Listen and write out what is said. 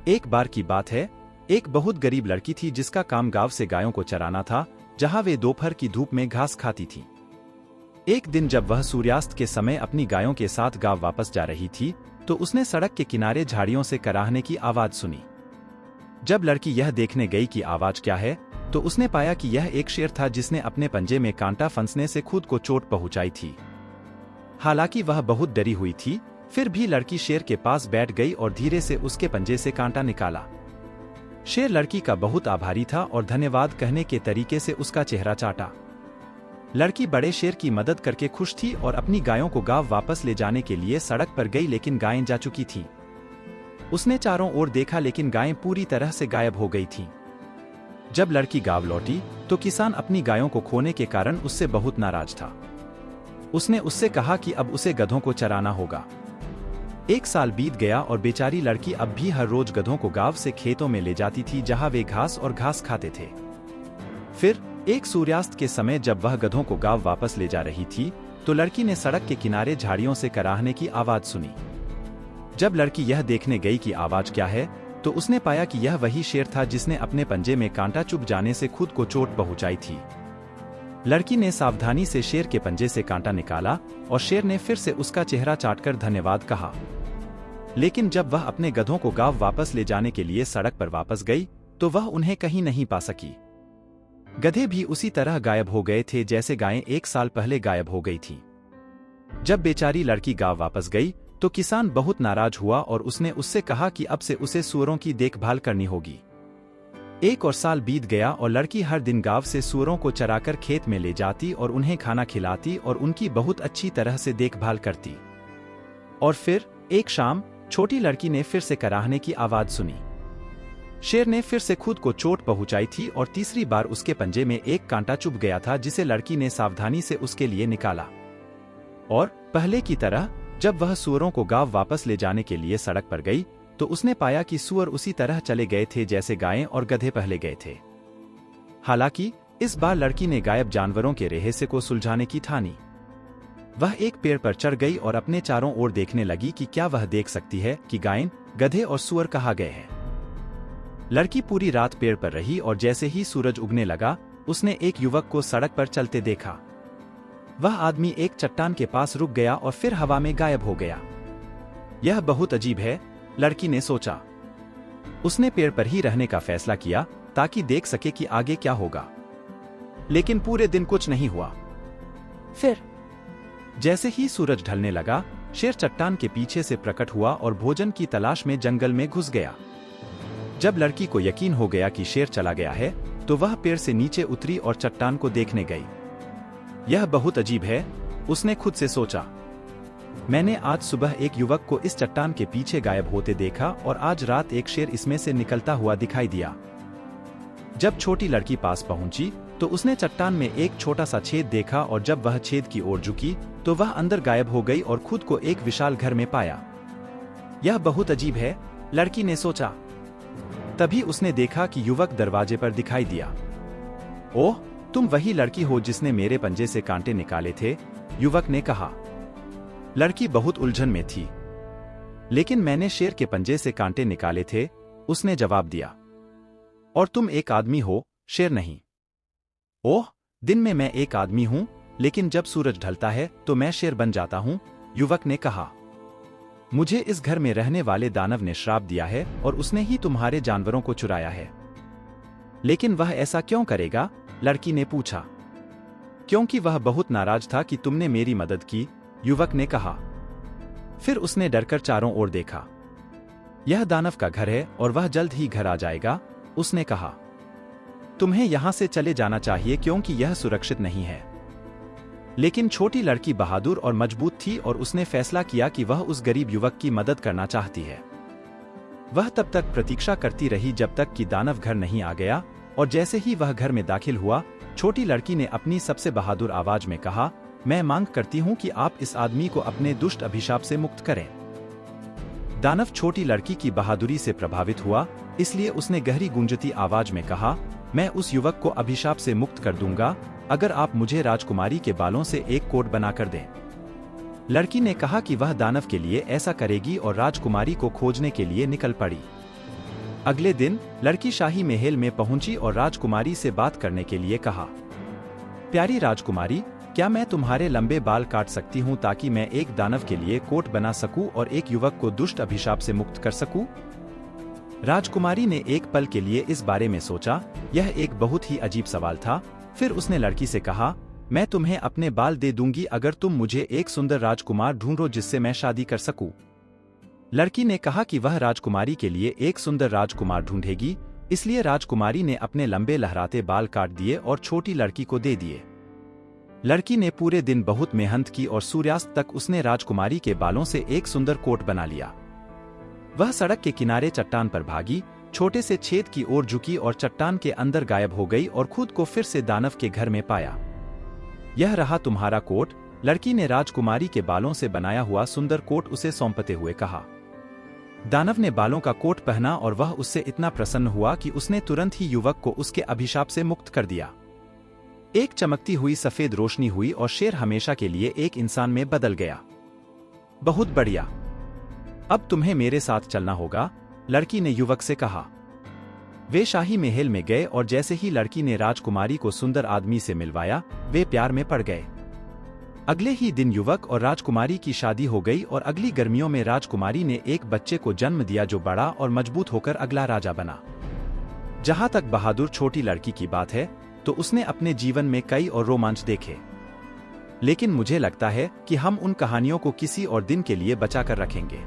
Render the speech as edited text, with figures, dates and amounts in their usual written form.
एक बार की बात है, एक बहुत गरीब लड़की थी जिसका काम गांव से गायों को चराना था, जहां वे दोपहर की धूप में घास खाती थी। एक दिन जब वह सूर्यास्त के समय अपनी गायों के साथ गांव वापस जा रही थी, तो उसने सड़क के किनारे झाड़ियों से कराहने की आवाज सुनी। जब लड़की यह देखने गई कि आवाज क्या है, तो उसने पाया कि यह एक शेर था जिसने अपने पंजे में कांटा फंसने से खुद को चोट पहुंचाई थी। हालांकि वह बहुत डरी हुई थी, फिर भी लड़की शेर के पास बैठ गई और धीरे से उसके पंजे से कांटा निकाला। शेर लड़की का बहुत आभारी था और धन्यवाद कहने के तरीके से उसका चेहरा चाटा। लड़की बड़े शेर की मदद करके खुश थी और अपनी गायों को गांव वापस ले जाने के लिए सड़क पर गई, लेकिन गायें जा चुकी थीं। उसने चारों ओर देखा, लेकिन गायें पूरी तरह से गायब हो गई थीं। जब लड़की गांव लौटी, तो किसान अपनी गायों को खोने के कारण उससे बहुत नाराज था। उसने उससे कहा कि अब उसे गधों को चराना होगा। एक साल बीत गया और बेचारी लड़की अब भी हर रोज गधों को गांव से खेतों में ले जाती थी, जहां वे घास खाते थे। फिर एक सूर्यास्त के समय जब वह गधों को गांव वापस ले जा रही थी, तो लड़की ने सड़क के किनारे झाड़ियों से कराहने की आवाज सुनी। जब लड़की यह देखने गई कि आवाज क्या है, तो उसने पाया कि यह वही शेर था जिसने अपने पंजे में कांटा चुभ जाने से खुद को चोट पहुंचाई थी। लड़की ने सावधानी से शेर के पंजे से कांटा निकाला और शेर ने फिर से उसका चेहरा चाटकर धन्यवाद कहा। लेकिन जब वह अपने गधों को गांव वापस ले जाने के लिए सड़क पर वापस गई, तो वह उन्हें कहीं नहीं पा सकी। गधे भी उसी तरह गायब हो गए थे जैसे गायें एक साल पहले गायब हो गई थीं। जब बेचारी लड़की गांव वापस गई, तो किसान बहुत नाराज हुआ और उसने उससे कहा कि अब से उसे सूअरों की देखभाल करनी होगी। एक और साल बीत गया और लड़की हर दिन गांव से सूअरों को चराकर खेत में ले जाती और उन्हें खाना खिलाती और उनकी बहुत अच्छी तरह से देखभाल करती। और फिर एक शाम छोटी लड़की ने फिर से कराहने की आवाज सुनी। शेर ने फिर से खुद को चोट पहुंचाई थी और तीसरी बार उसके पंजे में एक कांटा चुभ गया था, जिसे लड़की ने सावधानी से उसके लिए निकाला। और पहले की तरह जब वह सूअरों को गांव वापस ले जाने के लिए सड़क पर गई, तो उसने पाया कि सूअर उसी तरह चले गए थे जैसे गायें और गधे पहले गए थे। हालांकि इस बार लड़की ने गायब जानवरों के रहस्य को सुलझाने की ठानी। वह एक पेड़ पर चढ़ गई और अपने चारों ओर देखने लगी कि क्या वह देख सकती है कि गायें, गधे और सूअर कहाँ गए हैं। लड़की पूरी रात पेड़ पर रही और जैसे ही सूरज उगने लगा, उसने एक युवक को सड़क पर चलते देखा। वह आदमी एक चट्टान के पास रुक गया और फिर हवा में गायब हो गया। यह बहुत अजीब है, लड़की ने सोचा। उसने पेड़ पर ही रहने का फैसला किया ताकि देख सके कि आगे क्या होगा। लेकिन पूरे दिन कुछ नहीं हुआ। फिर जैसे ही सूरज ढलने लगा, शेर चट्टान के पीछे से प्रकट हुआ और भोजन की तलाश में जंगल में घुस गया। जब लड़की को यकीन हो गया कि शेर चला गया है, तो वह पेड़ से नीचे उतरी और चट्टान को देखने गई। यह बहुत अजीब है, उसने खुद से सोचा। मैंने आज सुबह एक युवक को इस चट्टान के पीछे गायब होते देखा और आज रात एक शेर इसमें से निकलता हुआ दिखाई दिया। जब छोटी लड़की पास पहुंची, तो उसने चट्टान में एक छोटा सा छेद देखा और जब वह छेद की ओर झुकी, तो वह अंदर गायब हो गई और खुद को एक विशाल घर में पाया। यह बहुत अजीब है, लड़की ने सोचा। तभी उसने देखा कि युवक दरवाजे पर दिखाई दिया। ओह, तुम वही लड़की हो जिसने मेरे पंजे से कांटे निकाले थे, युवक ने कहा। लड़की बहुत उलझन में थी। लेकिन मैंने शेर के पंजे से कांटे निकाले थे, उसने जवाब दिया। और तुम एक आदमी हो, शेर नहीं। ओह, दिन में मैं एक आदमी हूं, लेकिन जब सूरज ढलता है तो मैं शेर बन जाता हूं, युवक ने कहा। मुझे इस घर में रहने वाले दानव ने श्राप दिया है और उसने ही तुम्हारे जानवरों को चुराया है। लेकिन वह ऐसा क्यों करेगा, लड़की ने पूछा। क्योंकि वह बहुत नाराज था कि तुमने मेरी मदद की, युवक ने कहा। फिर उसने डरकर चारों ओर देखा। यह दानव का घर है और वह जल्द ही घर आ जाएगा, उसने कहा। तुम्हें यहां से चले जाना चाहिए क्योंकि यह सुरक्षित नहीं है। लेकिन छोटी लड़की बहादुर और मजबूत थी और उसने फैसला किया कि वह उस गरीब युवक की मदद करना चाहती है। वह तब तक प्रतीक्षा करती रही जब तक कि दानव घर नहीं आ गया, और जैसे ही वह घर में दाखिल हुआ, छोटी लड़की ने अपनी सबसे बहादुर आवाज में कहा, मैं मांग करती हूं कि आप इस आदमी को अपने दुष्ट अभिशाप से मुक्त करें। दानव छोटी लड़की की बहादुरी से प्रभावित हुआ, इसलिए उसने गहरी गूंजती आवाज में कहा, मैं उस युवक को अभिशाप से मुक्त कर दूंगा अगर आप मुझे राजकुमारी के बालों से एक कोट बनाकर दें। लड़की ने कहा कि वह दानव के लिए ऐसा करेगी और राजकुमारी को खोजने के लिए निकल पड़ी। अगले दिन लड़की शाही महल में पहुंची और राजकुमारी से बात करने के लिए कहा। प्यारी राजकुमारी, क्या मैं तुम्हारे लंबे बाल काट सकती हूँ ताकि मैं एक दानव के लिए कोट बना सकूं और एक युवक को दुष्ट अभिशाप से मुक्त कर सकूं? राजकुमारी ने एक पल के लिए इस बारे में सोचा। यह एक बहुत ही अजीब सवाल था। फिर उसने लड़की से कहा, मैं तुम्हें अपने बाल दे दूंगी अगर तुम मुझे एक सुंदर राजकुमार ढूंढो जिससे मैं शादी कर सकूं। लड़की ने कहा कि वह राजकुमारी के लिए एक सुंदर राजकुमार ढूंढेगी, इसलिए राजकुमारी ने अपने लंबे लहराते बाल काट दिए और छोटी लड़की को दे दिए। लड़की ने पूरे दिन बहुत मेहनत की और सूर्यास्त तक उसने राजकुमारी के बालों से एक सुंदर कोट बना लिया। वह सड़क के किनारे चट्टान पर भागी, छोटे से छेद की ओर झुकी और चट्टान के अंदर गायब हो गई और खुद को फिर से दानव के घर में पाया। यह रहा तुम्हारा कोट, लड़की ने राजकुमारी के बालों से बनाया हुआ सुंदर कोट उसे सौंपते हुए कहा। दानव ने बालों का कोट पहना और वह उससे इतना प्रसन्न हुआ कि उसने तुरंत ही युवक को उसके अभिशाप से मुक्त कर दिया। एक चमकती हुई सफेद रोशनी हुई और शेर हमेशा के लिए एक इंसान में बदल गया। बहुत बढ़िया, अब तुम्हें मेरे साथ चलना होगा, लड़की ने युवक से कहा। वे शाही महल में गए और जैसे ही लड़की ने राजकुमारी को सुंदर आदमी से मिलवाया, वे प्यार में पड़ गए। अगले ही दिन युवक और राजकुमारी की शादी हो गई और अगली गर्मियों में राजकुमारी ने एक बच्चे को जन्म दिया जो बड़ा और मजबूत होकर अगला राजा बना। जहां तक बहादुर छोटी लड़की की बात है, तो उसने अपने जीवन में कई और रोमांच देखे, लेकिन मुझे लगता है कि हम उन कहानियों को किसी और दिन के लिए बचा कर रखेंगे।